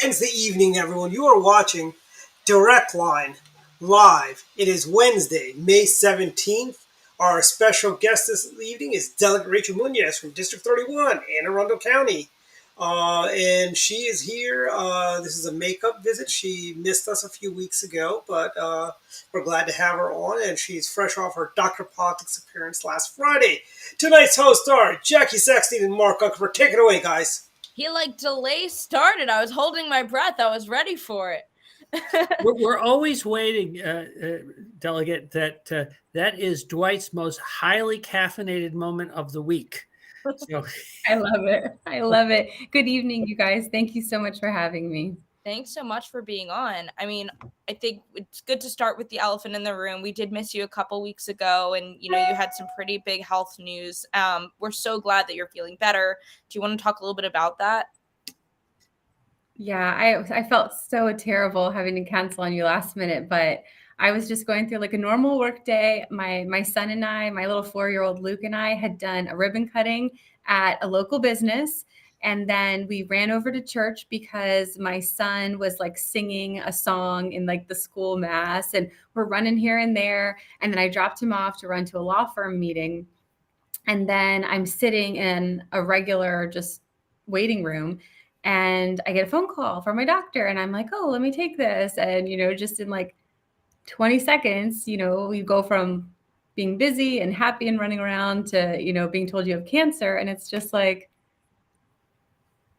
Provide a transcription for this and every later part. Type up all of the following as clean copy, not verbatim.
Wednesday evening, everyone. You are watching Direct Line live. It is Wednesday, May 17th. Our special guest this evening is Delegate Rachel Muñoz from District 31 in Arundel County. And she is here. This is a makeup visit. She missed us a few weeks ago, but we're glad to have her on. And she's fresh off her Dr. Politics appearance last Friday. Tonight's hosts are Jackie Sexton and Mark Unkerford. Take it away, guys. He delay started. I was holding my breath. I was ready for it. We're always waiting, Delegate. That is Dwight's most highly caffeinated moment of the week. So. I love it. I love it. Good evening, you guys. Thank you so much for having me. Thanks so much for being on. I mean, I think it's good to start with the elephant in the room. We did miss you a couple weeks ago, and you had some pretty big health news. We're so glad that you're feeling better. Do you want to talk a little bit about that? Yeah, I felt so terrible having to cancel on you last minute, but I was just going through a normal work day. My son and I, my little 4-year-old Luke and I, had done a ribbon cutting at a local business. And then we ran over to church because my son was singing a song in the school mass, and we're running here and there. And then I dropped him off to run to a law firm meeting. And then I'm sitting in a regular just waiting room, and I get a phone call from my doctor, and I'm like, oh, let me take this. And, just in 20 seconds, we go from being busy and happy and running around to, being told you have cancer. And it's just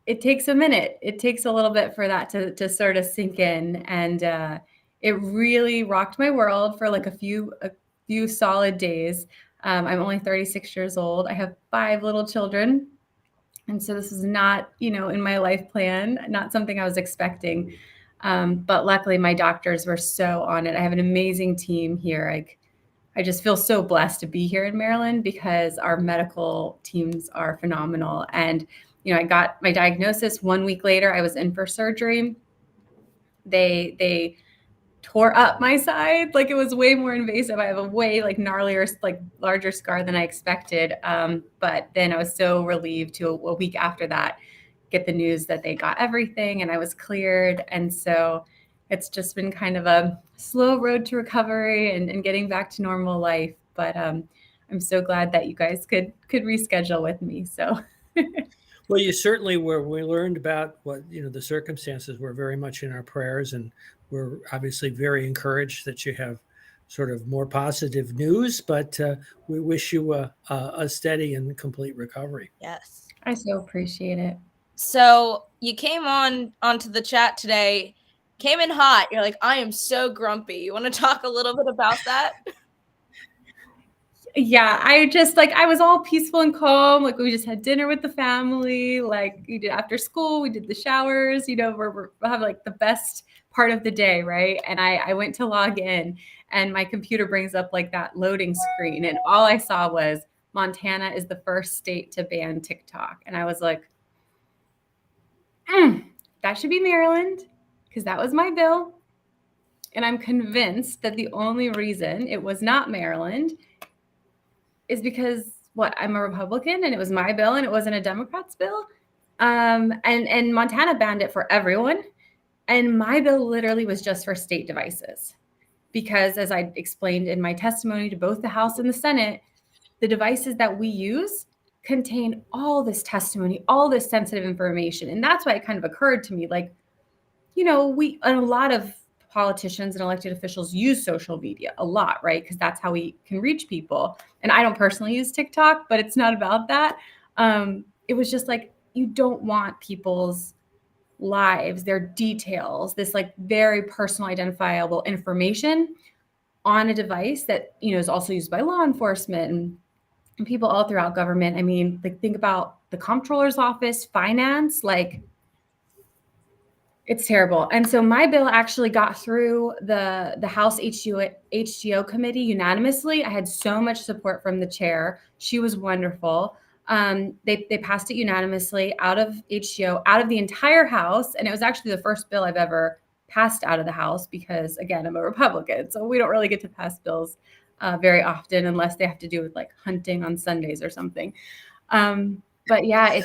it takes a minute. It takes a little bit for that to sort of sink in. And it really rocked my world for a few solid days. I'm only 36 years old. I have 5 little children. And so this is not, in my life plan, not something I was expecting. But luckily my doctors were so on it. I have an amazing team here. I just feel so blessed to be here in Maryland because our medical teams are phenomenal. And I got my diagnosis 1 week later. I was in for surgery. They tore up my side. It was way more invasive. I have a way gnarlier, larger scar than I expected. But then I was so relieved to a week after that get the news that they got everything and I was cleared. And so it's just been kind of a slow road to recovery and getting back to normal life. But I'm so glad that you guys could reschedule with me. So. Well, you certainly were. We learned about what, the circumstances were very much in our prayers, and we're obviously very encouraged that you have sort of more positive news, but we wish you a steady and complete recovery. Yes. I so appreciate it. So you came onto the chat today, came in hot. You're like, I am so grumpy. You want to talk a little bit about that? Yeah, I just I was all peaceful and calm. We just had dinner with the family. We did after school, we did the showers, we're have the best part of the day. Right. And I went to log in and my computer brings up that loading screen. And all I saw was Montana is the first state to ban TikTok. And I was like, that should be Maryland because that was my bill. And I'm convinced that the only reason it was not Maryland is because I'm a Republican and it was my bill and it wasn't a Democrat's bill. And Montana banned it for everyone. And my bill literally was just for state devices. Because as I explained in my testimony to both the House and the Senate, the devices that we use contain all this testimony, all this sensitive information. And that's why it kind of occurred to me, a lot of politicians and elected officials use social media a lot, right? Because that's how we can reach people. And I don't personally use TikTok, but it's not about that. It was just you don't want people's lives, their details, this very personal identifiable information on a device that, is also used by law enforcement and people all throughout government. I mean, think about the comptroller's office, finance, It's terrible. And so my bill actually got through the House HGO committee unanimously. I had so much support from the chair. She was wonderful. They passed it unanimously out of HGO, out of the entire House. And it was actually the first bill I've ever passed out of the House because, again, I'm a Republican. So we don't really get to pass bills very often unless they have to do with like hunting on Sundays or something. But yeah,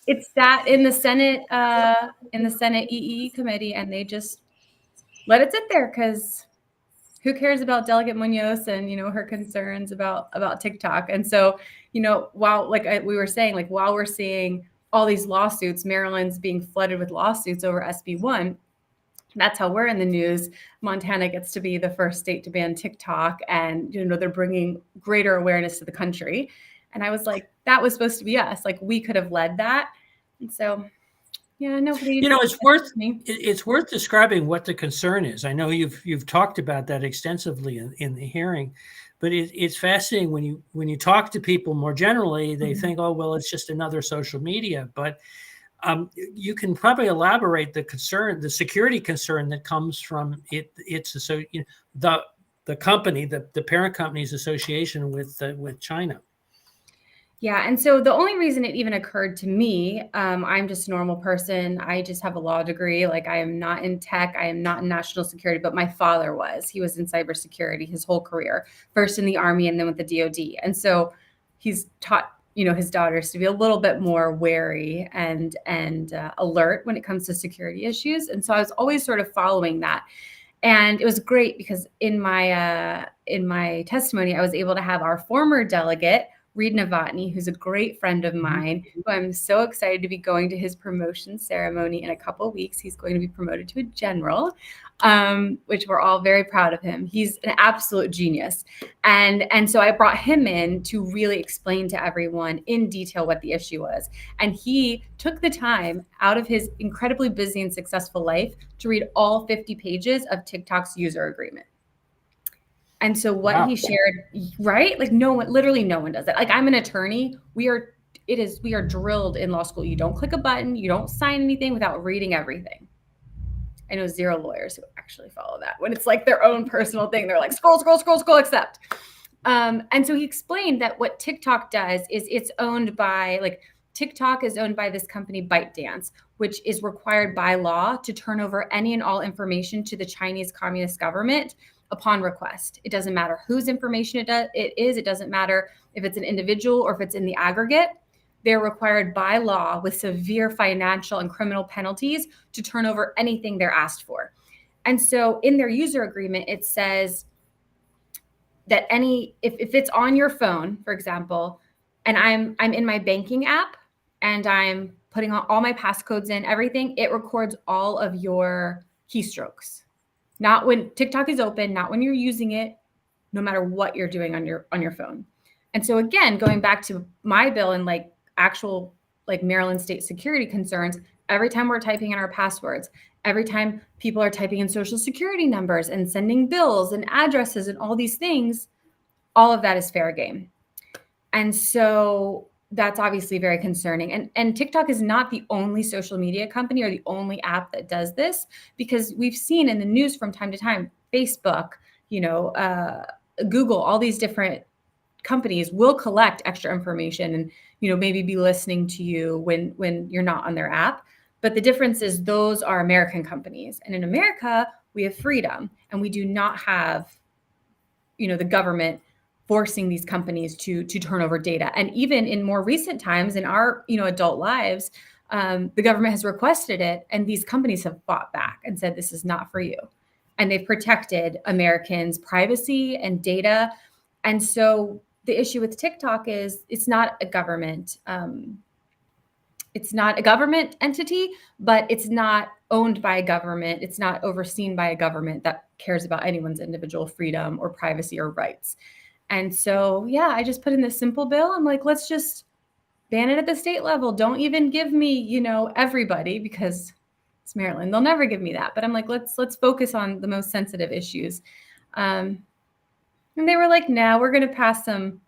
it's sat in the Senate EE committee, and they just let it sit there because who cares about Delegate Muñoz and her concerns about TikTok? And so while we were saying, like while we're seeing all these lawsuits, Maryland's being flooded with lawsuits over SB1. That's how we're in the news. Montana gets to be the first state to ban TikTok, and they're bringing greater awareness to the country. And I was like, that was supposed to be us. Like we could have led that. And so, yeah, nobody. It's worth describing what the concern is. I know you've talked about that extensively in the hearing, but it's fascinating when you talk to people more generally, they think, oh well, it's just another social media. But you can probably elaborate the security concern that comes from the company, the parent company's association with China. Yeah. And so the only reason it even occurred to me, I'm just a normal person. I just have a law degree. Like I am not in tech. I am not in national security, but my father was. He was in cybersecurity his whole career, first in the Army and then with the DoD. And so he's taught, his daughters to be a little bit more wary and alert when it comes to security issues. And so I was always sort of following that. And it was great because in my testimony, I was able to have our former delegate, Reed Novotny, who's a great friend of mine, who I'm so excited to be going to his promotion ceremony in a couple of weeks. He's going to be promoted to a general, which we're all very proud of him. He's an absolute genius. And so I brought him in to really explain to everyone in detail what the issue was. And he took the time out of his incredibly busy and successful life to read all 50 pages of TikTok's user agreement. And so what he shared, right? Like literally no one does it. Like I'm an attorney. We are drilled in law school. You don't click a button. You don't sign anything without reading everything. I know zero lawyers who actually follow that. When it's like their own personal thing, they're like, scroll, accept. And so he explained that what TikTok does is TikTok is owned by this company, ByteDance, which is required by law to turn over any and all information to the Chinese Communist government upon request. It doesn't matter whose information it is. It doesn't matter if it's an individual or if it's in the aggregate. They're required by law with severe financial and criminal penalties to turn over anything they're asked for. And so in their user agreement, it says that if it's on your phone, for example, and I'm in my banking app and I'm putting all my passcodes in, everything, it records all of your keystrokes. Not when TikTok is open, not when you're using it, no matter what you're doing on your phone. And so again, going back to my bill and like actual like Maryland state security concerns, every time we're typing in our passwords, every time people are typing in social security numbers and sending bills and addresses and all these things, all of that is fair game. And so that's obviously very concerning. And TikTok is not the only social media company or the only app that does this, because we've seen in the news from time to time, Facebook, Google, all these different companies will collect extra information and, maybe be listening to you when you're not on their app. But the difference is those are American companies. And in America, we have freedom, and we do not have, the government forcing these companies to turn over data. And even in more recent times in our, adult lives, the government has requested it, and these companies have fought back and said, this is not for you. And they've protected Americans' privacy and data. And so the issue with TikTok is it's not a government. It's not a government entity, but it's not owned by a government. It's not overseen by a government that cares about anyone's individual freedom or privacy or rights. And so, I just put in this simple bill. I'm like, let's just ban it at the state level. Don't even give me, everybody, because it's Maryland. They'll never give me that. But I'm like, let's focus on the most sensitive issues. And they were like, no, we're going to pass some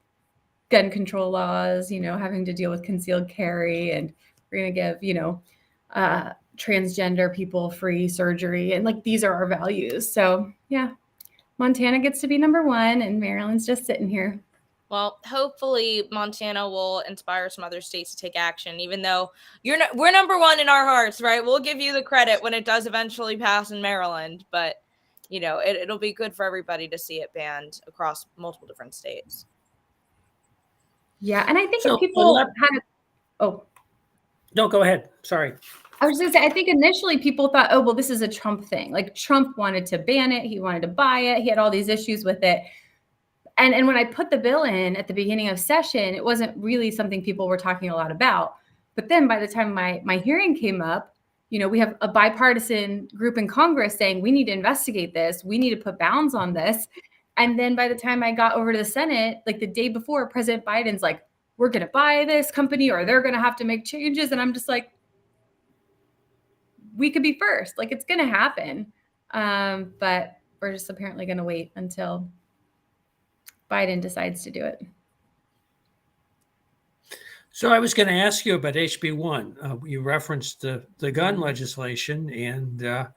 gun control laws, having to deal with concealed carry. And we're going to give, transgender people free surgery. And like, these are our values. So yeah, Montana gets to be number one and Maryland's just sitting here. Well, hopefully Montana will inspire some other states to take action, even though we're number one in our hearts, right? We'll give you the credit when it does eventually pass in Maryland, but it'll be good for everybody to see it banned across multiple different states. Yeah, and I think if people no, go ahead. Sorry. I was going to say, I think initially people thought, oh, well, this is a Trump thing. Like Trump wanted to ban it. He wanted to buy it. He had all these issues with it. And when I put the bill in at the beginning of session, it wasn't really something people were talking a lot about. But then by the time my hearing came up, we have a bipartisan group in Congress saying we need to investigate this. We need to put bounds on this. And then by the time I got over to the Senate, like the day before, President Biden's like, we're going to buy this company or they're going to have to make changes. And I'm just like, we could be first. Like it's going to happen. But we're just apparently going to wait until Biden decides to do it. So I was going to ask you about HB1. You referenced the gun legislation, and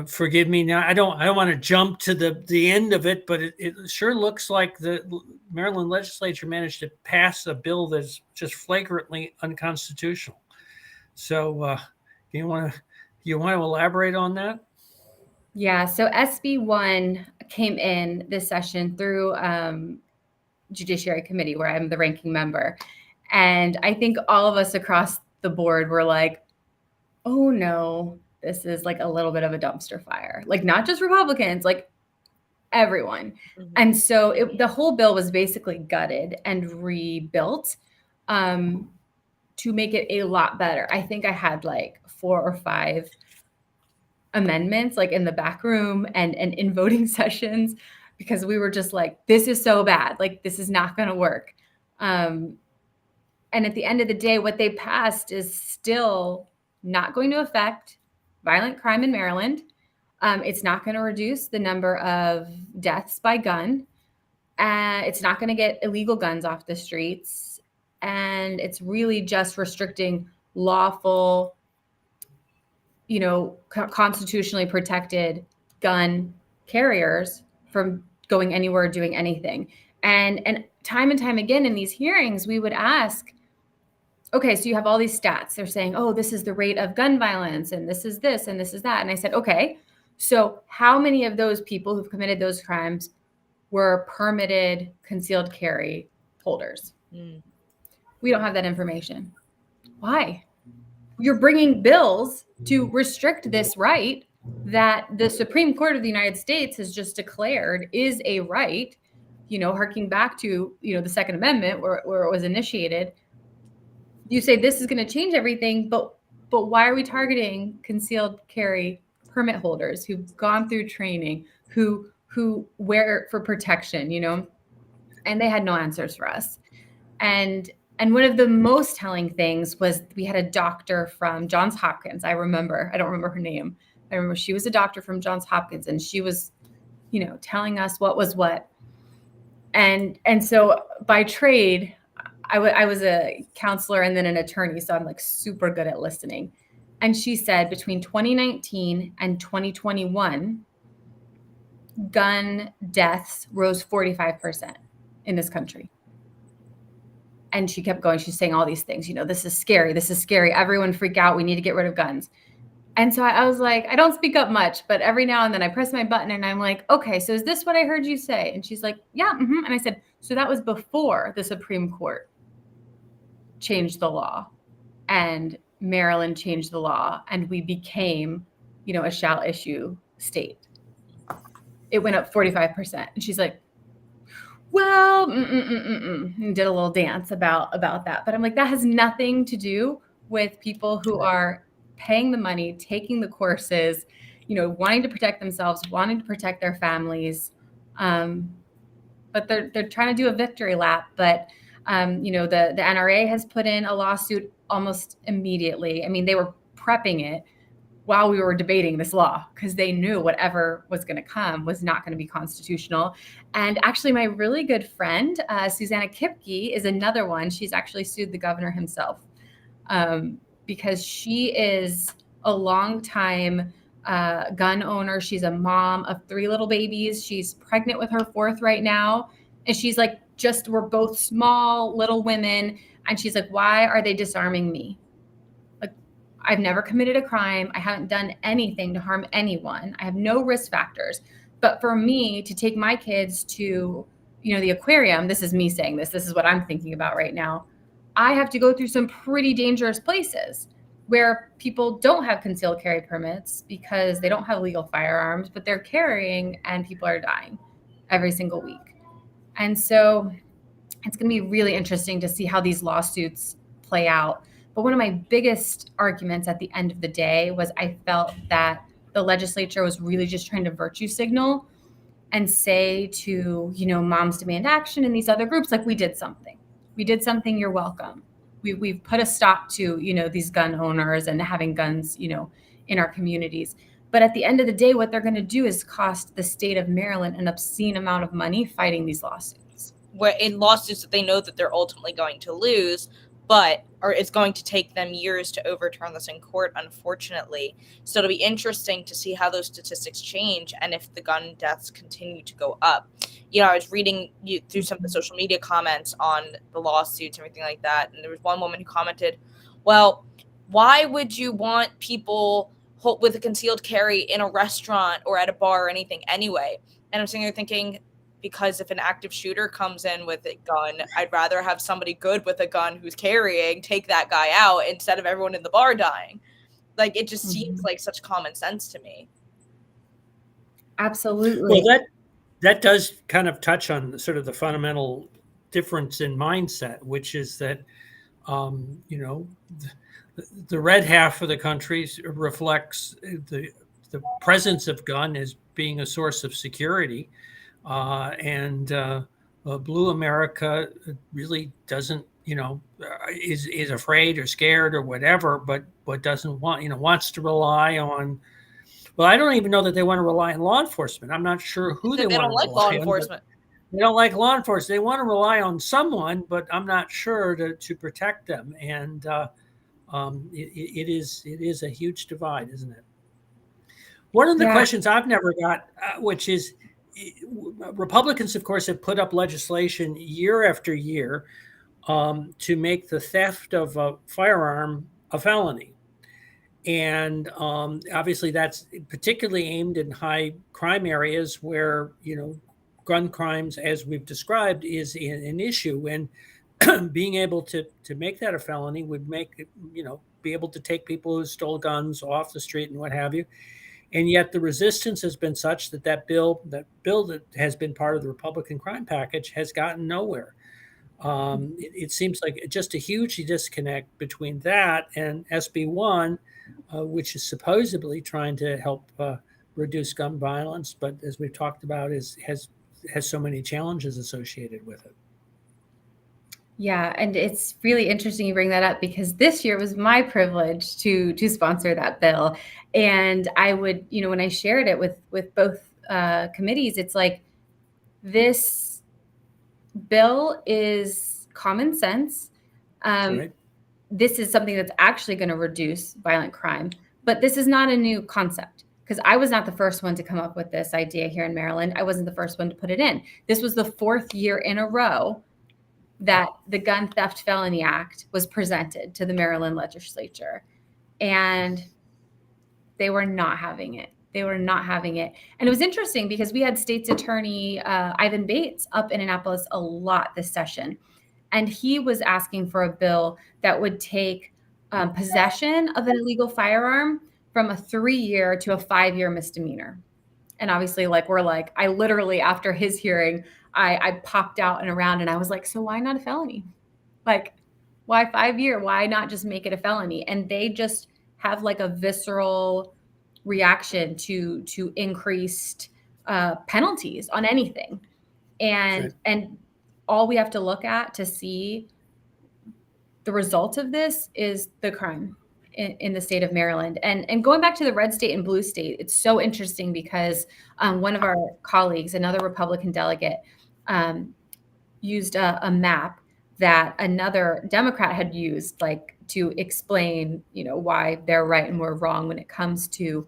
forgive me now. I don't want to jump to the end of it, but it sure looks like the Maryland legislature managed to pass a bill that's just flagrantly unconstitutional. So you want to elaborate on that? Yeah. So SB1 came in this session through Judiciary Committee, where I'm the ranking member. And I think all of us across the board were like, oh no, this is like a little bit of a dumpster fire. Like not just Republicans, like everyone. Mm-hmm. And so the whole bill was basically gutted and rebuilt to make it a lot better. I think I had like 4 or 5 amendments like in the back room and in voting sessions, because we were just like, this is so bad. Like, this is not going to work. And at the end of the day, what they passed is still not going to affect violent crime in Maryland. It's not going to reduce the number of deaths by gun. It's not going to get illegal guns off the streets. And it's really just restricting lawful, constitutionally protected gun carriers from going anywhere, doing anything. And time and time again in these hearings, we would ask, okay, so you have all these stats. They're saying, oh, this is the rate of gun violence, and this is this, and this is that. And I said, okay, so how many of those people who've committed those crimes were permitted concealed carry holders? We don't have that information. Why? You're bringing bills to restrict this right that the Supreme Court of the United States has just declared is a right, harking back to, the Second Amendment where it was initiated. You say this is going to change everything, but why are we targeting concealed carry permit holders who've gone through training, who wear it for protection, And they had no answers for us. And one of the most telling things was we had a doctor from Johns Hopkins. I don't remember her name. I remember she was a doctor from Johns Hopkins, and she was, telling us what was what. And so by trade, I was a counselor and then an attorney. So I'm like super good at listening. And she said between 2019 and 2021, gun deaths rose 45% in this country. And she kept going. She's saying all these things, this is scary. This is scary. Everyone freak out. We need to get rid of guns. And so I was like, I don't speak up much, but every now and then I press my button and I'm like, okay, so is this what I heard you say? And she's like, yeah. Mm-hmm. And I said, so that was before the Supreme Court changed the law and Maryland changed the law and we became, a shall issue state. It went up 45%. And she's like, well, and did a little dance about that. But I'm like, that has nothing to do with people who are paying the money, taking the courses, wanting to protect themselves, wanting to protect their families. But they're trying to do a victory lap. But, the NRA has put in a lawsuit almost immediately. I mean, they were prepping it while we were debating this law because they knew whatever was going to come was not going to be constitutional. And actually, my really good friend, Susanna Kipke, is another one. She's actually sued the governor himself. because she is a longtime gun owner. She's a mom of 3 little babies. She's pregnant with her 4th right now. And she's like, we're both small little women. And she's like, why are they disarming me? Like, I've never committed a crime. I haven't done anything to harm anyone. I have no risk factors. But for me to take my kids to, the aquarium, this is me saying this is what I'm thinking about right now. I have to go through some pretty dangerous places where people don't have concealed carry permits because they don't have legal firearms, but they're carrying and people are dying every single week. And so it's going to be really interesting to see how these lawsuits play out. But one of my biggest arguments at the end of the day was I felt that the legislature was really just trying to virtue signal and say to, Moms Demand Action and these other groups, like, we did something. We did something, you're welcome. We've put a stop to, these gun owners and having guns, in our communities. But at the end of the day, what they're going to do is cost the state of Maryland an obscene amount of money fighting these lawsuits. Where in lawsuits that they know that they're ultimately going to lose, or it's going to take them years to overturn this in court, unfortunately. So it'll be interesting to see how those statistics change and if the gun deaths continue to go up. I was reading through some of the social media comments on the lawsuits and everything like that. And there was one woman who commented, well, why would you want people with a concealed carry in a restaurant or at a bar or anything anyway? And I'm sitting there thinking, because if an active shooter comes in with a gun, I'd rather have somebody good with a gun who's carrying take that guy out instead of everyone in the bar dying. Like, it just seems like such common sense to me. Absolutely. Well, that does kind of touch on sort of the fundamental difference in mindset, which is that, the red half of the country reflects the presence of gun as being a source of security. And Blue America really doesn't, is afraid or scared or whatever, but doesn't want, wants to rely on. Well, I don't even know that they want to rely on law enforcement. I'm not sure who they want to rely on. They don't like law enforcement. They don't like law enforcement. They want to rely on someone, but I'm not sure to protect them. And it is a huge divide, isn't it? One of the questions I've never got, which is, Republicans, of course, have put up legislation year after year to make the theft of a firearm a felony. And obviously that's particularly aimed in high crime areas where, gun crimes, as we've described, is an issue. And being able to make that a felony would make it, be able to take people who stole guns off the street and what have you. And yet the resistance has been such that bill that has been part of the Republican crime package has gotten nowhere. It seems like just a huge disconnect between that and SB 1, which is supposedly trying to help reduce gun violence, but as we've talked about, has so many challenges associated with it. Yeah, and it's really interesting you bring that up because this year was my privilege to sponsor that bill. And I would, when I shared it with both committees, it's like, this bill is common sense. Right. This is something that's actually going to reduce violent crime, but this is not a new concept. Because I was not the first one to come up with this idea here in Maryland. I wasn't the first one to put it in. This was the 4th year in a row that the Gun Theft Felony Act was presented to the Maryland legislature. And they were not having it. And it was interesting because we had State's Attorney Ivan Bates up in Annapolis a lot this session. And he was asking for a bill that would take possession of an illegal firearm from a 3-year to a 5-year misdemeanor. And obviously, I literally, after his hearing, I popped out and around and I was like, so why not a felony? Like, why 5-year? Why not just make it a felony? And they just have like a visceral reaction to increased penalties on anything. And all we have to look at to see the result of this is the crime in the state of Maryland. And going back to the red state and blue state, it's so interesting because one of our colleagues, another Republican delegate, used a map that another Democrat had used to explain, why they're right and we're wrong when it comes to,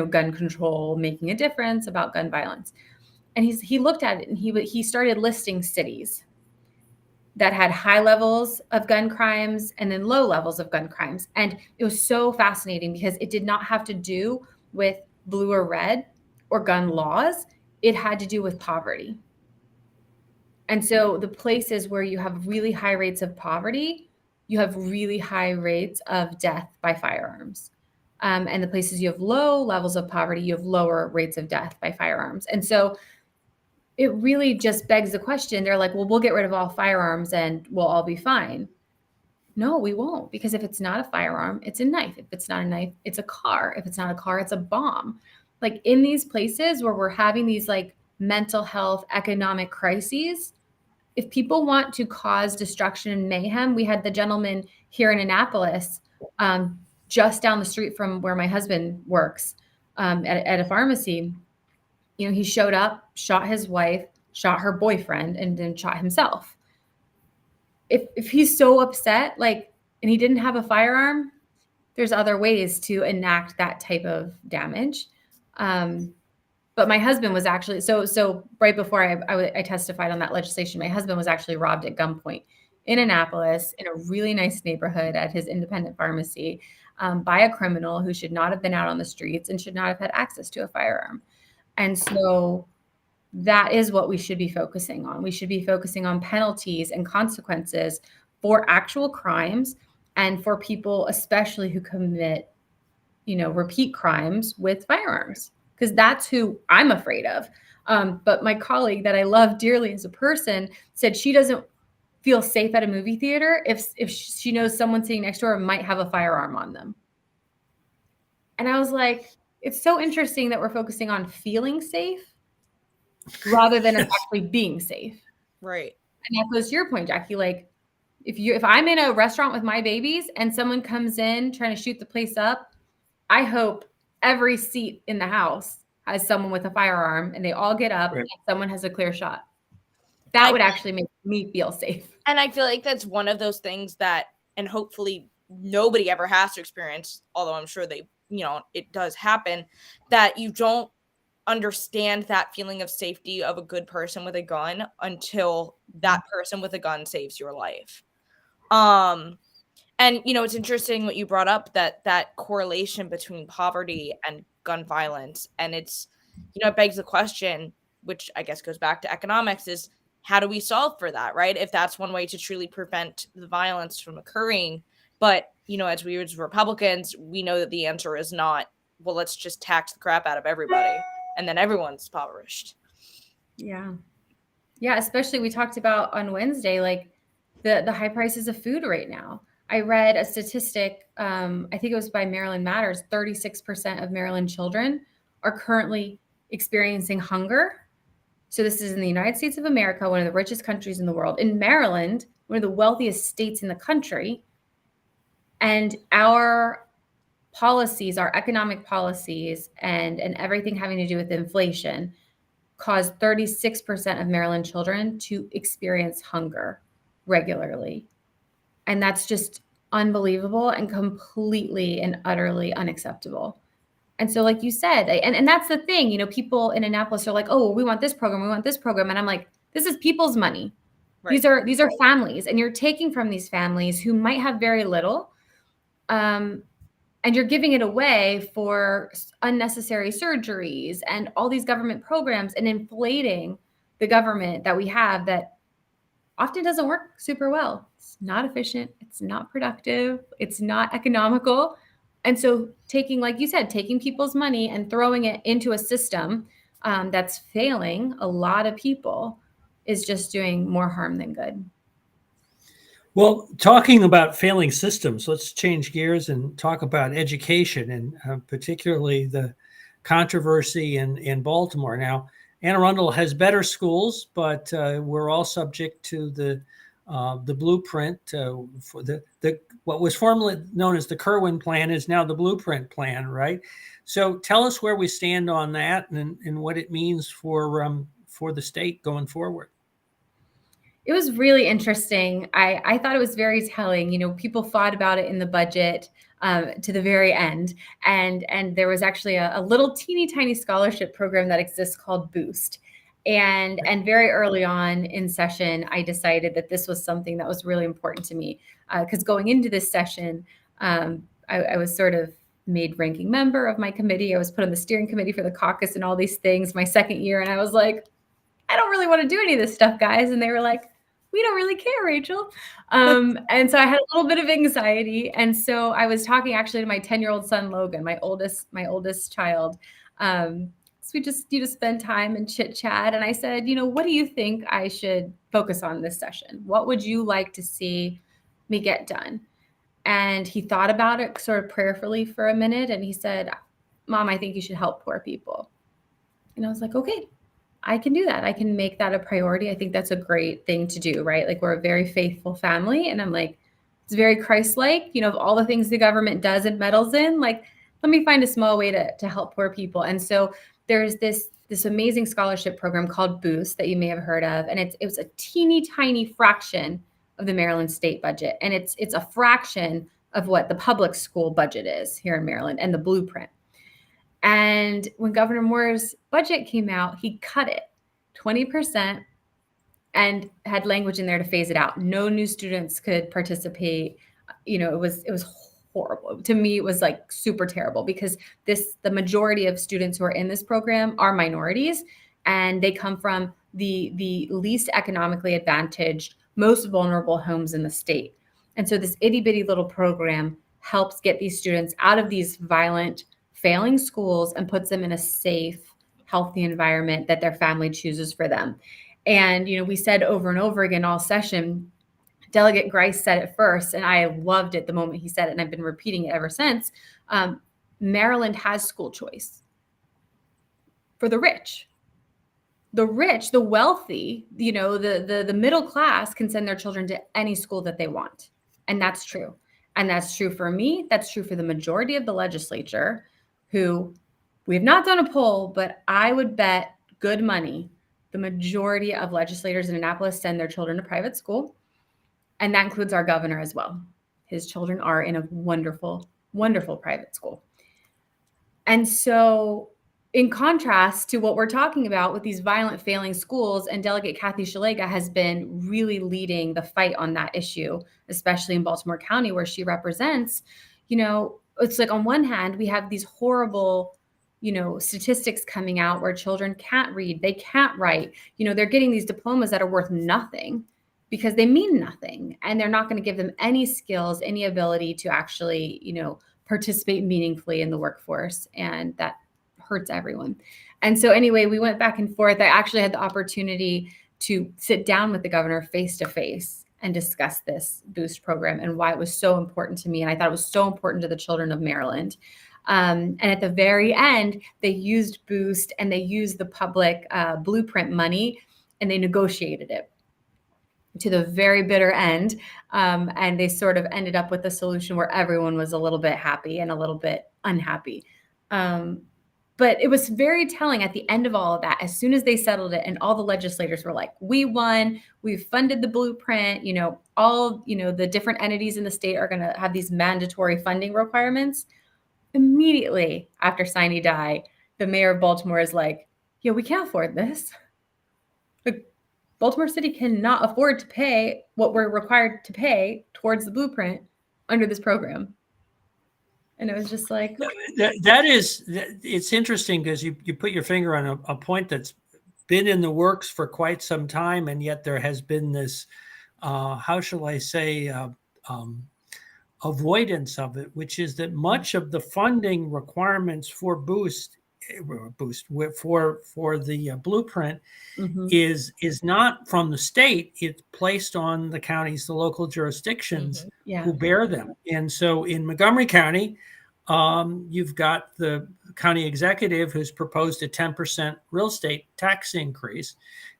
gun control, making a difference, about gun violence. And he looked at it and he started listing cities that had high levels of gun crimes and then low levels of gun crimes. And it was so fascinating because it did not have to do with blue or red or gun laws. It had to do with poverty. And so the places where you have really high rates of poverty, you have really high rates of death by firearms. And the places you have low levels of poverty, you have lower rates of death by firearms. And so it really just begs the question. They're like, well, we'll get rid of all firearms and we'll all be fine. No, we won't, because if it's not a firearm, it's a knife. If it's not a knife, it's a car. If it's not a car, it's a bomb. Like in these places where we're having these like mental health, economic crises, if people want to cause destruction and mayhem, we had the gentleman here in Annapolis, just down the street from where my husband works, at a pharmacy. He showed up, shot his wife, shot her boyfriend, and then shot himself. If he's so upset, and he didn't have a firearm, there's other ways to enact that type of damage. But my husband was actually, so right before I testified on that legislation, my husband was actually robbed at gunpoint in Annapolis in a really nice neighborhood at his independent pharmacy, by a criminal who should not have been out on the streets and should not have had access to a firearm. And so that is what we should be focusing on. We should be focusing on penalties and consequences for actual crimes and for people, especially who commit, repeat crimes with firearms, because that's who I'm afraid of. But my colleague that I love dearly as a person said she doesn't feel safe at a movie theater if she knows someone sitting next to her might have a firearm on them. And I was like, it's so interesting that we're focusing on feeling safe rather than actually being safe. Right. And that goes to your point, Jackie. Like if I'm in a restaurant with my babies and someone comes in trying to shoot the place up, I hope every seat in the house has someone with a firearm and they all get up and someone has a clear shot. That would actually make me feel safe. And I feel like that's one of those things that, and hopefully nobody ever has to experience, although I'm sure it does happen, that you don't understand that feeling of safety of a good person with a gun until that person with a gun saves your life. And it's interesting what you brought up, that correlation between poverty and gun violence. And it's, it begs the question, which I guess goes back to economics, is how do we solve for that, right? If that's one way to truly prevent the violence from occurring. But, as Republicans, we know that the answer is not, well, let's just tax the crap out of everybody and then everyone's impoverished. Yeah. Yeah. Especially we talked about on Wednesday, like the high prices of food right now. I read a statistic, I think it was by Maryland Matters, 36% of Maryland children are currently experiencing hunger. So this is in the United States of America, one of the richest countries in the world. In Maryland, one of the wealthiest states in the country. And our policies, our economic policies, and everything having to do with inflation caused 36% of Maryland children to experience hunger regularly. And that's just unbelievable and completely and utterly unacceptable. And so, like you said, and that's the thing, people in Annapolis are like, oh, we want this program. We want this program. And I'm like, this is people's money. Right. These are families, and you're taking from these families who might have very little. And you're giving it away for unnecessary surgeries and all these government programs and inflating the government that we have that often doesn't work super well. It's not efficient. It's not productive. It's not economical. And so like you said, taking people's money and throwing it into a system that's failing a lot of people is just doing more harm than good. Well, talking about failing systems, let's change gears and talk about education, and particularly the controversy in Baltimore. Now, Anne Arundel has better schools, but we're all subject to the blueprint for the what was formerly known as the Kerwin Plan is now the Blueprint Plan, right? So tell us where we stand on that and what it means for the state going forward. It was really interesting. I thought it was very telling. People fought about it in the budget to the very end. And there was actually a little teeny tiny scholarship program that exists called Boost. And very early on in session, I decided that this was something that was really important to me. Because going into this session, I was sort of made ranking member of my committee. I was put on the steering committee for the caucus and all these things my second year. And I was like, I don't really want to do any of this stuff, guys. And they were like, we don't really care, Rachel. And so I had a little bit of anxiety. And so I was talking actually to my 10-year-old son, Logan, my oldest child. So we just, spend time and chit chat. And I said, what do you think I should focus on this session? What would you like to see me get done? And he thought about it sort of prayerfully for a minute. And he said, Mom, I think you should help poor people. And I was like, okay, I can do that. I can make that a priority. I think that's a great thing to do, right? Like, we're a very faithful family. And I'm like, it's very Christ-like, of all the things the government does and meddles in, like, let me find a small way to help poor people. And so there's this amazing scholarship program called Boost that you may have heard of. And it was a teeny tiny fraction of the Maryland state budget. And it's a fraction of what the public school budget is here in Maryland and the blueprint. And when Governor Moore's budget came out, he cut it 20% and had language in there to phase it out. No new students could participate. It was horrible. To me, it was like super terrible because the majority of students who are in this program are minorities, and they come from the least economically advantaged, most vulnerable homes in the state. And so this itty bitty little program helps get these students out of these violent, failing schools and puts them in a safe, healthy environment that their family chooses for them. And, we said over and over again all session, Delegate Grice said it first, and I loved it the moment he said it, and I've been repeating it ever since. Maryland has school choice for the rich. The rich, the wealthy, the middle class can send their children to any school that they want. And that's true. And that's true for me. That's true for the majority of the legislature, who we have not done a poll, but I would bet good money the majority of legislators in Annapolis send their children to private school. And that includes our governor as well. His children are in a wonderful, wonderful private school. And so in contrast to what we're talking about with these violent failing schools, and Delegate Kathy Shalega has been really leading the fight on that issue, especially in Baltimore County where she represents, it's like on one hand, we have these horrible, statistics coming out where children can't read, they can't write, they're getting these diplomas that are worth nothing because they mean nothing. And they're not going to give them any skills, any ability to actually, participate meaningfully in the workforce. And that hurts everyone. And so anyway, we went back and forth. I actually had the opportunity to sit down with the governor face to face and discuss this Boost program and why it was so important to me. And I thought it was so important to the children of Maryland. And at the very end, they used Boost and they used the public blueprint money, and they negotiated it to the very bitter end. And they sort of ended up with a solution where everyone was a little bit happy and a little bit unhappy. But it was very telling at the end of all of that, as soon as they settled it and all the legislators were like, we won, we've funded the blueprint, all, the different entities in the state are going to have these mandatory funding requirements. Immediately after sine die, the mayor of Baltimore is like, yeah, we can't afford this. Like, Baltimore City cannot afford to pay what we're required to pay towards the blueprint under this program. And it was just like, it's interesting because you put your finger on a point that's been in the works for quite some time. And yet there has been this, how shall I say, avoidance of it, which is that much of the funding requirements for Boost for the blueprint is not from the state. It's placed on the counties, the local jurisdictions who bear them. And so in Montgomery County, you've got the county executive who's proposed a 10% real estate tax increase.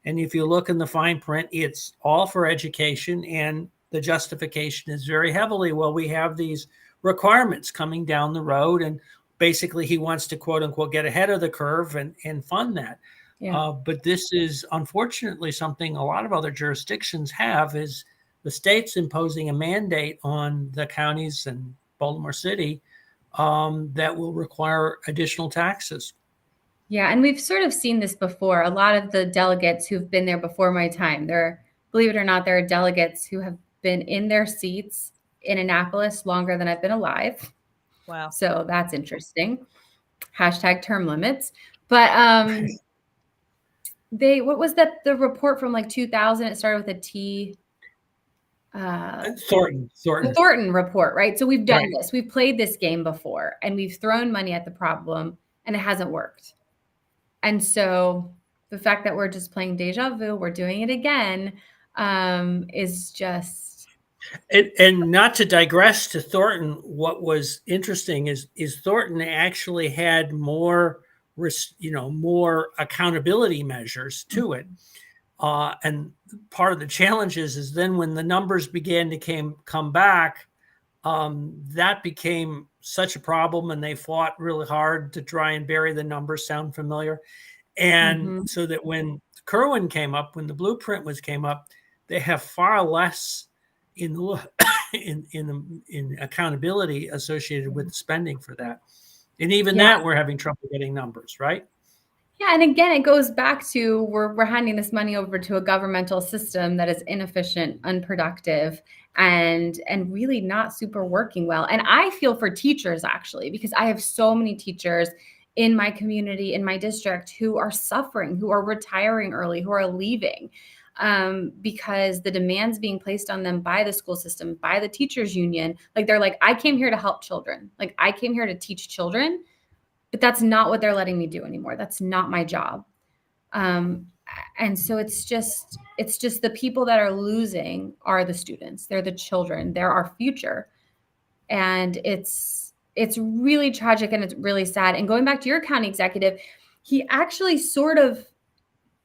And if you look in the fine print, it's all for education, and the justification is very heavily, well, we have these requirements coming down the road, and basically he wants to, quote unquote, get ahead of the curve and fund that. Yeah. But this is unfortunately something a lot of other jurisdictions have, is the state's imposing a mandate on the counties and Baltimore City that will require additional taxes. Yeah, and we've sort of seen this before. A lot of the delegates who've been there before my time, believe it or not, there are delegates who have been in their seats in Annapolis longer than I've been alive. Wow. So that's interesting. Hashtag term limits. But what was that? The report from like 2000, it started with a T. Thornton. The Thornton report, right? So we've done Right. this. We've played this game before, and we've thrown money at the problem, and it hasn't worked. And so the fact that we're just playing deja vu, we're doing it again, is just. And not to digress to Thornton, what was interesting is Thornton actually had more accountability measures to it. And part of the challenge is then when the numbers began to come back, that became such a problem, and they fought really hard to try and bury the numbers. Sound familiar? And so that when Kerwin came up, when the blueprint came up, they have far less in accountability associated with spending for that. And even that, we're having trouble getting numbers, right? Yeah, and again, it goes back to we're handing this money over to a governmental system that is inefficient, unproductive, and really not super working well. And I feel for teachers, actually, because I have so many teachers in my community, in my district, who are suffering, who are retiring early, who are leaving, because the demands being placed on them by the school system, by the teachers union, like they're like, I came here to help children. Like I came here to teach children. But that's not what they're letting me do anymore. That's not my job. And so it's just the people that are losing are the students. They're the children. They're our future. And it's really tragic and it's really sad. And going back to your county executive, he actually sort of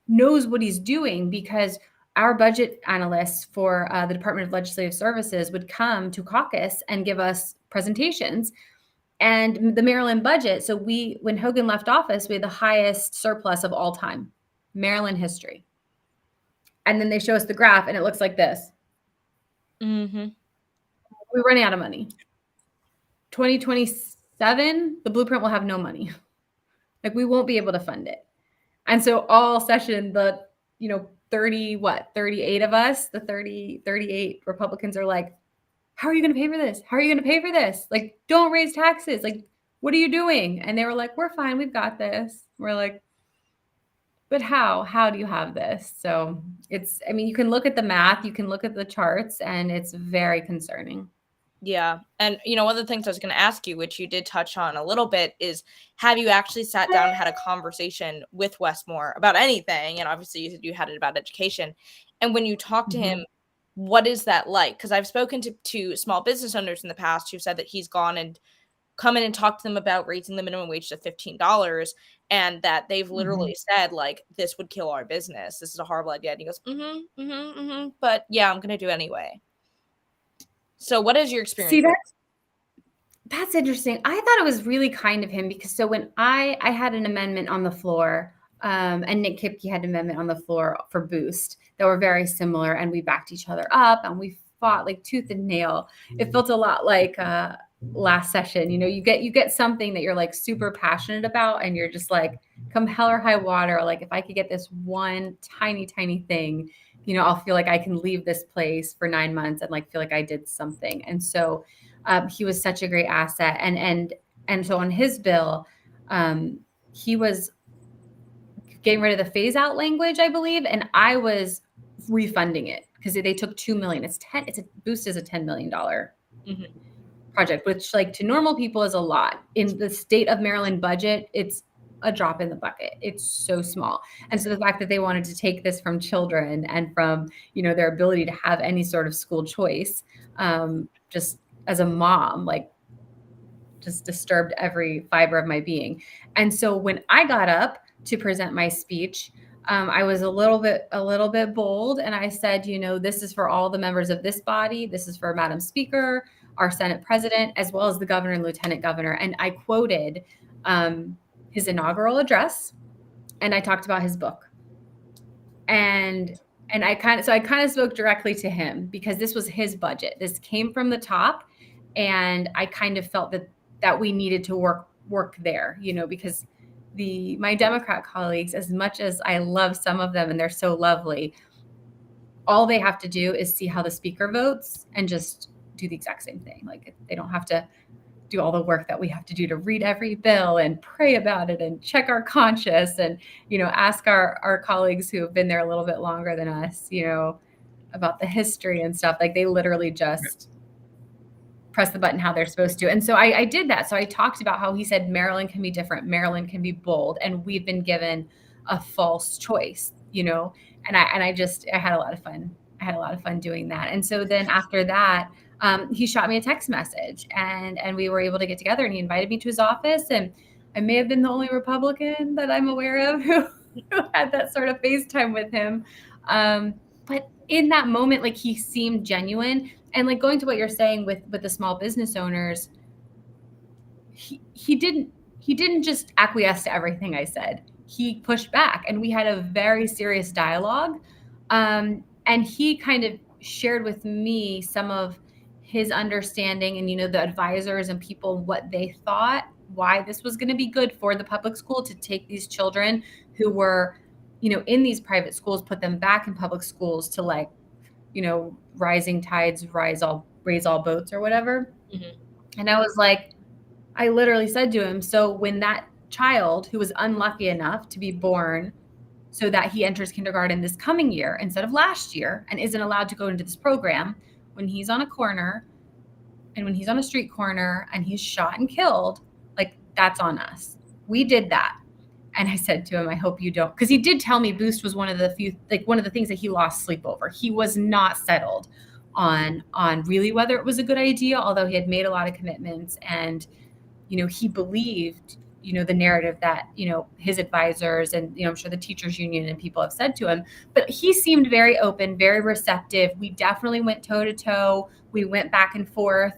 knows what he's doing, because our budget analysts for the Department of Legislative Services would come to caucus and give us presentations. And the Maryland budget, so when Hogan left office, we had the highest surplus of all time, Maryland history. And then they show us the graph, and it looks like this. Mm-hmm. We're running out of money. 2027, the blueprint will have no money. Like we won't be able to fund it. And so all session, the 38 of us, the 38 Republicans are like, how are you going to pay for this? How are you going to pay for this? Like, don't raise taxes. Like, what are you doing? And they were like, we're fine. We've got this. We're like, but how? How do you have this? So you can look at the math, you can look at the charts, and it's very concerning. Yeah. And, one of the things I was going to ask you, which you did touch on a little bit, is have you actually sat down and had a conversation with Westmore about anything? And obviously you said you had it about education. And when you talk to him, what is that like? Because I've spoken to small business owners in the past who said that he's gone and come in and talked to them about raising the minimum wage to $15, and that they've literally said, like, this would kill our business. This is a horrible idea. And he goes, but yeah, I'm going to do it anyway. So what is your experience? See, that's interesting. I thought it was really kind of him, because so when I had an amendment on the floor, and Nick Kipke had an amendment on the floor for Boost that were very similar, and we backed each other up and we fought like tooth and nail. It felt a lot like last session. You get something that you're like super passionate about, and you're just like, come hell or high water, like if I could get this one tiny thing, I'll feel like I can leave this place for 9 months and like feel like I did something. And so he was such a great asset. And so on his bill, he was getting rid of the phase out language, I believe. And I was refunding it because they took $2 million. Boost is a $10 million project, which like to normal people is a lot. In the state of Maryland budget, it's a drop in the bucket. It's so small. And so the fact that they wanted to take this from children and from, their ability to have any sort of school choice, just as a mom, like just disturbed every fiber of my being. And so when I got up to present my speech, I was a little bit bold, and I said, this is for all the members of this body. This is for Madam Speaker, our Senate President, as well as the governor and lieutenant governor. And I quoted his inaugural address, and I talked about his book. And I kind of spoke directly to him because this was his budget. This came from the top, and I kind of felt that we needed to work there, because my Democrat colleagues, as much as I love some of them and they're so lovely, all they have to do is see how the speaker votes and just do the exact same thing. Like, they don't have to do all the work that we have to do to read every bill and pray about it and check our conscience and, ask our colleagues who have been there a little bit longer than us, about the history and stuff. Like, they literally just press the button how they're supposed to. And so I did that. So I talked about how he said Maryland can be different. Maryland can be bold. And we've been given a false choice, and I had a lot of fun. I had a lot of fun doing that. And so then after that, he shot me a text message and we were able to get together, and he invited me to his office. And I may have been the only Republican that I'm aware of who had that sort of FaceTime with him. But in that moment, like, he seemed genuine. And like, going to what you're saying with the small business owners, he didn't just acquiesce to everything I said. He pushed back, and we had a very serious dialogue. And he kind of shared with me some of his understanding and, the advisors and people, what they thought, why this was going to be good for the public school to take these children who were, in these private schools, put them back in public schools to, like, rising tides raise all boats or whatever. Mm-hmm. And I was like, I literally said to him, so when that child who was unlucky enough to be born so that he enters kindergarten this coming year instead of last year and isn't allowed to go into this program, when he's on a corner and when he's on a street corner and he's shot and killed, like, that's on us. We did that. And I said to him, I hope you don't, because he did tell me Boost was one of the things that he lost sleep over. He was not settled on really whether it was a good idea, although he had made a lot of commitments, and, he believed, the narrative that, his advisors and, I'm sure the teachers union and people have said to him. But he seemed very open, very receptive. We definitely went toe to toe. We went back and forth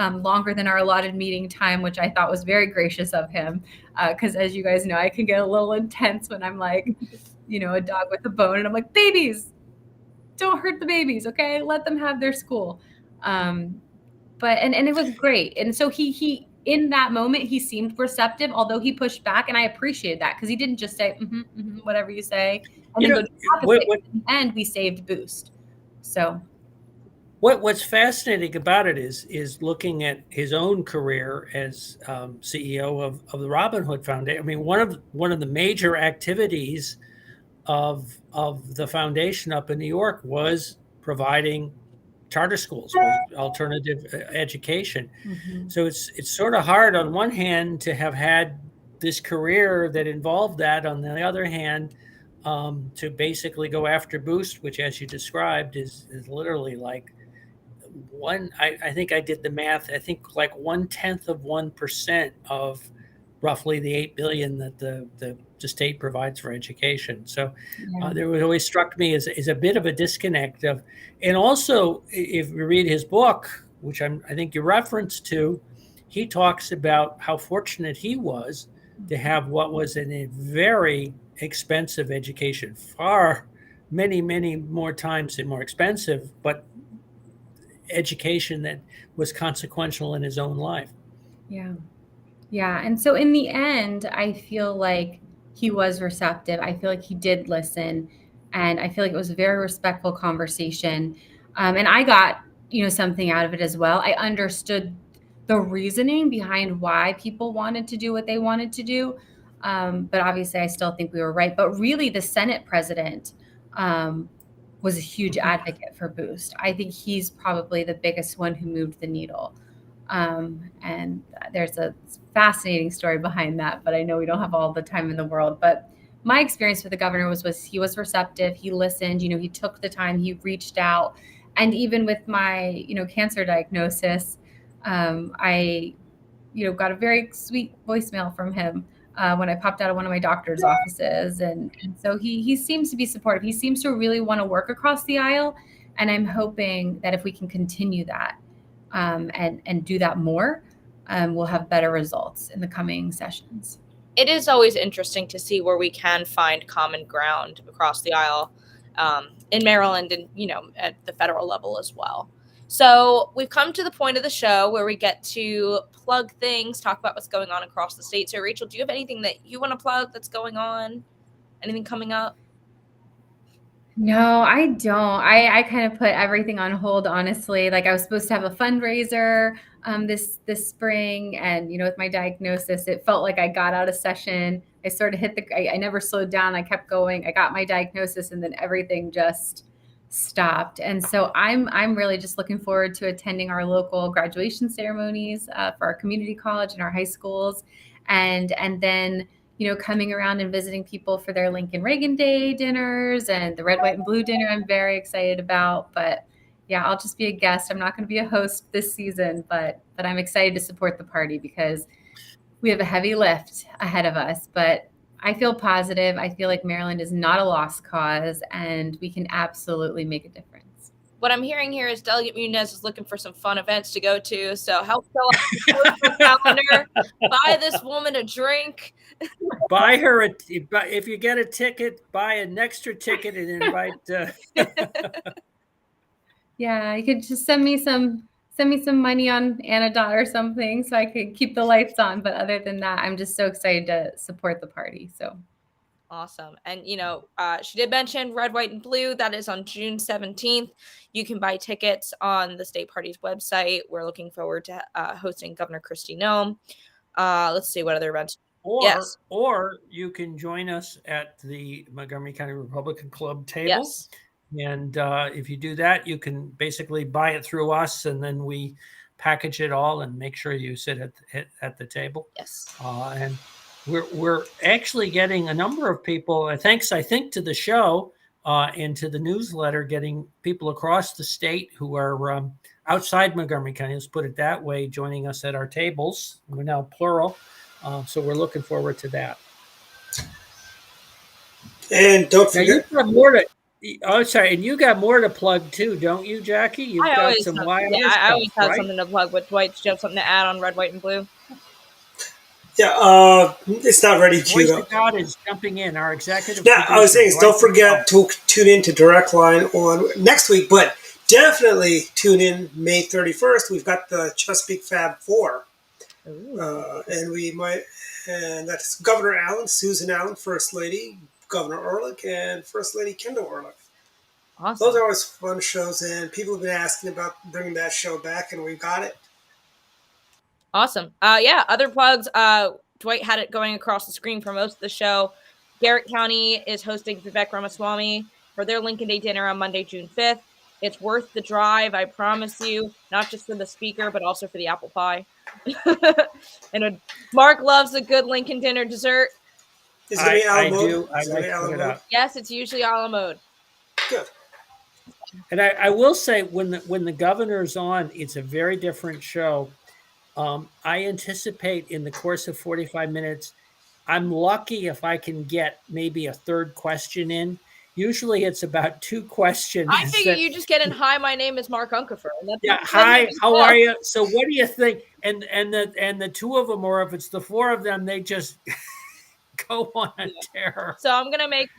longer than our allotted meeting time, which I thought was very gracious of him. Because as you guys know, I can get a little intense when I'm like, a dog with a bone, and I'm like, babies, don't hurt the babies. Okay. Let them have their school. But it was great. And so he in that moment, he seemed receptive, although he pushed back, and I appreciated that, because he didn't just say, whatever you say. And then go to the opposite. And we saved Boost. So what's fascinating about it is looking at his own career as CEO of the Robin Hood Foundation. I mean, one of the major activities of the foundation up in New York was providing charter schools with alternative education. Mm-hmm. So it's sort of hard on one hand to have had this career that involved that. On the other hand, to basically go after Boost, which, as you described, is literally like I think I did the math. I think like 0.1% of roughly the $8 billion that the state provides for education. So there was always struck me as a bit of a disconnect of, and also if you read his book, which I think you referenced to, he talks about how fortunate he was to have what was a very expensive education, far many more times and more expensive, but education that was consequential in his own life. Yeah. And so in the end, I feel like he was receptive. I feel like he did listen, and I feel like it was a very respectful conversation. And I got, something out of it as well. I understood the reasoning behind why people wanted to do what they wanted to do. But obviously I still think we were right. But really the Senate president, was a huge advocate for Boost. I think he's probably the biggest one who moved the needle. And there's a fascinating story behind that, but I know we don't have all the time in the world. But my experience with the governor was he was receptive. He listened, he took the time, he reached out. And even with my, cancer diagnosis, I, got a very sweet voicemail from him when I popped out of one of my doctor's offices. And so he seems to be supportive. He seems to really want to work across the aisle. And I'm hoping that if we can continue that and do that more, we'll have better results in the coming sessions. it is always interesting to see where we can find common ground across the aisle in Maryland and, at the federal level as well. So we've come to the point of the show where we get to plug things, talk about what's going on across the state. So Rachel, do you have anything that you want to plug that's going on? Anything coming up? No, I don't. I kind of put everything on hold, honestly. Like I was supposed to have a fundraiser this spring, and with my diagnosis, it felt like I got out of session. I sort of I never slowed down. I kept going. I got my diagnosis, and then everything just stopped. And so I'm really just looking forward to attending our local graduation ceremonies for our community college and our high schools, and then coming around and visiting people for their Lincoln Reagan Day dinners and the Red, White, and Blue dinner I'm very excited about. But yeah, I'll just be a guest. I'm not going to be a host this season, but I'm excited to support the party because we have a heavy lift ahead of us. But I feel positive. I feel like Maryland is not a lost cause, and we can absolutely make a difference. What I'm hearing here is Delegate Muñoz is looking for some fun events to go to. So help fill out the social calendar. Buy this woman a drink. Buy her if you get a ticket, buy an extra ticket and invite. Yeah, you could just send me some money on Anadot or something so I could keep the lights on. But other than that, I'm just so excited to support the party. So. Awesome. And, she did mention Red, White, and Blue. That is on June 17th. You can buy tickets on the state party's website. We're looking forward to hosting Governor Kristi Noem. Let's see what other events. Or you can join us at the Montgomery County Republican Club table. Yes. And if you do that, you can basically buy it through us, and then we package it all and make sure you sit at the table. Yes. And we're actually getting a number of people, thanks, I think, to the show and to the newsletter, getting people across the state who are outside Montgomery County, let's put it that way, joining us at our tables. We're now plural. So we're looking forward to that. And don't forget. And you got more to plug too, don't you, Jackie? You've got some YR stuff, I always have right? something to plug with. Dwight, do you have something to add on Red, White, and Blue? Yeah, it's not ready queued up. God is jumping in. Our executive. Yeah, I was saying, don't forget to tune in to Direct Line on next week, but definitely tune in May 31st. We've got the Chesapeake Fab 4. And that's Governor Allen, Susan Allen, First Lady, Governor Ehrlich, and First Lady Kendall Ehrlich. Awesome. Those are always fun shows, and people have been asking about bringing that show back, and we've got it. Awesome. Other plugs. Dwight had it going across the screen for most of the show. Garrett County is hosting Vivek Ramaswamy for their Lincoln Day dinner on Monday, June 5th. It's worth the drive, I promise you, not just for the speaker, but also for the apple pie. And Mark loves a good Lincoln dinner dessert. Is it going to be a la mode? I like to put it up. Yes, it's usually a la mode. Good. And I will say, when the governor's on, it's a very different show. I anticipate in the course of 45 minutes, I'm lucky if I can get maybe a third question in. Usually it's about two questions. I figure you just get in, hi, my name is Mark Unkefer. Hi, how are you? So what do you think? And the two of them, or if it's the four of them, they just go on a tear. So I'm gonna make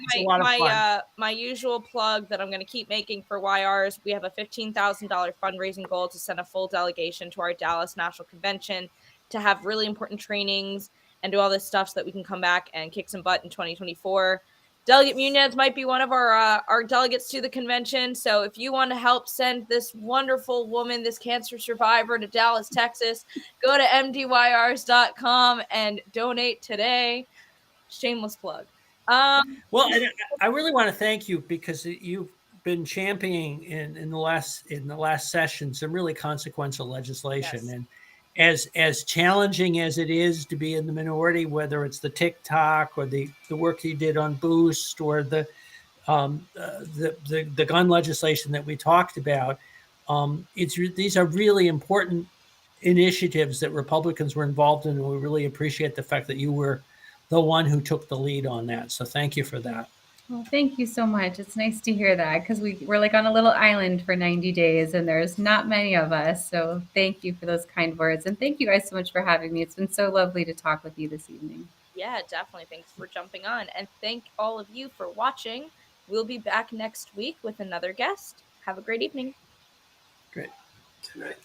my usual plug that I'm gonna keep making for YRs. We have a $15,000 fundraising goal to send a full delegation to our Dallas National Convention to have really important trainings and do all this stuff so that we can come back and kick some butt in 2024. Delegate Muñoz might be one of our delegates to the convention. So if you want to help send this wonderful woman, this cancer survivor, to Dallas, Texas, go to mdyrs.com and donate today. Shameless plug. Well, and I really want to thank you, because you've been championing in the last session some really consequential legislation. Yes. And as challenging as it is to be in the minority, whether it's the TikTok or the work you did on Boost or the gun legislation that we talked about, these are really important initiatives that Republicans were involved in, and we really appreciate the fact that you were the one who took the lead on that. So thank you for that. Well, thank you so much. It's nice to hear that, because we're like on a little island for 90 days and there's not many of us. So thank you for those kind words. And thank you guys so much for having me. It's been so lovely to talk with you this evening. Yeah, definitely. Thanks for jumping on. And thank all of you for watching. We'll be back next week with another guest. Have a great evening. Great. Good night.